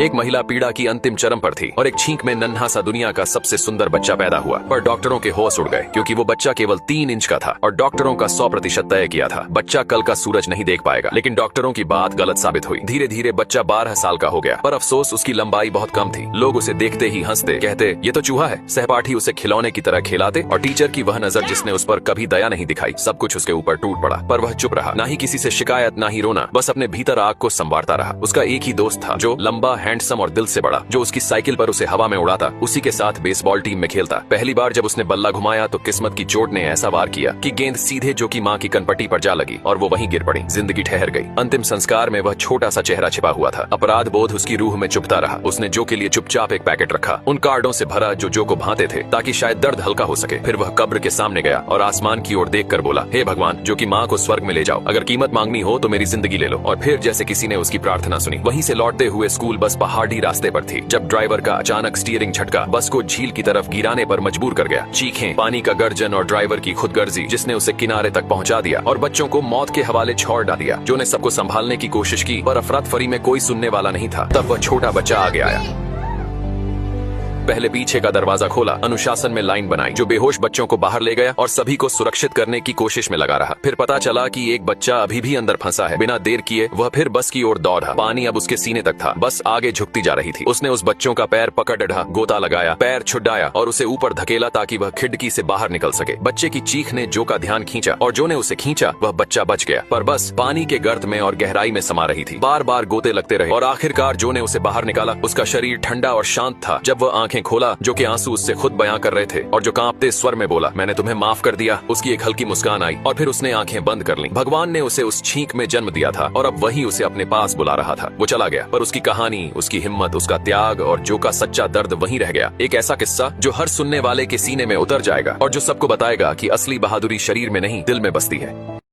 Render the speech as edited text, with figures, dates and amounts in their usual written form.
एक महिला पीड़ा की अंतिम चरम पर थी और एक छींक में नन्हा सा दुनिया का सबसे सुंदर बच्चा पैदा हुआ। पर डॉक्टरों के होश उड़ गए क्योंकि वो बच्चा केवल 3 इंच का था और डॉक्टरों का 100% तय किया था बच्चा कल का सूरज नहीं देख पाएगा। लेकिन डॉक्टरों की बात गलत साबित हुई। धीरे धीरे बच्चा 12 साल का हो गया, पर अफसोस उसकी लंबाई बहुत कम थी। लोग उसे देखते ही हंसते, कहते ये तो चूहा है। सहपाठी उसे खिलौने की तरह खिलाते और टीचर की वह नजर जिसने उस पर कभी दया नहीं दिखाई, सब कुछ उसके ऊपर टूट पड़ा। पर वह चुप रहा, ना ही किसी से शिकायत ना ही रोना, बस अपने भीतर आग को संवारता रहा। उसका एक ही दोस्त था जो लंबा, हैंडसम और दिल से बड़ा, जो उसकी साइकिल पर उसे हवा में उड़ाता, उसी के साथ बेसबॉल टीम में खेलता। पहली बार जब उसने बल्ला घुमाया तो किस्मत की चोट ने ऐसा वार किया कि गेंद सीधे जो की माँ की कनपट्टी पर जा लगी और वो वहीं गिर पड़ी। जिंदगी ठहर गई। अंतिम संस्कार में वह छोटा सा चेहरा छिपा हुआ था। अपराध बोध उसकी रूह में चुभता रहा। उसने जो के लिए चुपचाप एक पैकेट रखा, उन कार्डों से भरा जो को भांते थे, ताकि शायद दर्द हल्का हो सके। फिर वह कब्र के सामने गया और आसमान की ओर देखकर बोला, हे भगवान, जो कि माँ को स्वर्ग में ले जाओ, अगर कीमत मांगनी हो तो मेरी जिंदगी ले लो। और फिर जैसे किसी ने उसकी प्रार्थना सुनी। वहीं से लौटते हुए स्कूल बस पहाड़ी रास्ते पर थी जब ड्राइवर का अचानक स्टीयरिंग झटका बस को झील की तरफ गिराने पर मजबूर कर गया। चीखें, पानी का गर्जन और ड्राइवर की खुदगर्जी जिसने उसे किनारे तक पहुंचा दिया और बच्चों को मौत के हवाले छोड़ डाल दिया। जो ने सबको संभालने की कोशिश की, पर अफरातफरी में कोई सुनने वाला नहीं था। तब वह छोटा बच्चा आगे आया। पहले पीछे का दरवाजा खोला, अनुशासन में लाइन बनाई, जो बेहोश बच्चों को बाहर ले गया और सभी को सुरक्षित करने की कोशिश में लगा रहा। फिर पता चला कि एक बच्चा अभी भी अंदर फंसा है। बिना देर किए वह फिर बस की ओर दौड़ा। पानी अब उसके सीने तक था, बस आगे झुकती जा रही थी। उसने उस बच्चों का पैर पकड़ ढा, गोता लगाया, पैर छुड़ाया और उसे ऊपर धकेला ताकि वह खिड़की से बाहर निकल सके। बच्चे की चीख ने जो का ध्यान खींचा और जो ने उसे खींचा वह बच्चा बच गया, पर बस पानी के गर्त में और गहराई में समा रही थी। बार बार गोते लगते रहे और आखिरकार जो ने उसे बाहर निकाला। उसका शरीर ठंडा और शांत था। जब वह आंखें खोला, जो कि आंसू उससे खुद बयां कर रहे थे और जो कांपते स्वर में बोला, मैंने तुम्हें माफ कर दिया, उसकी एक हल्की मुस्कान आई और फिर उसने आंखें बंद कर लीं। भगवान ने उसे उस छींक में जन्म दिया था और अब वही उसे अपने पास बुला रहा था। वो चला गया, पर उसकी कहानी, उसकी हिम्मत, उसका त्याग और जो का सच्चा दर्द वहीं रह गया। एक ऐसा किस्सा जो हर सुनने वाले के सीने में उतर जाएगा और जो सबको बताएगा कि असली बहादुरी शरीर में नहीं, दिल में बसती है।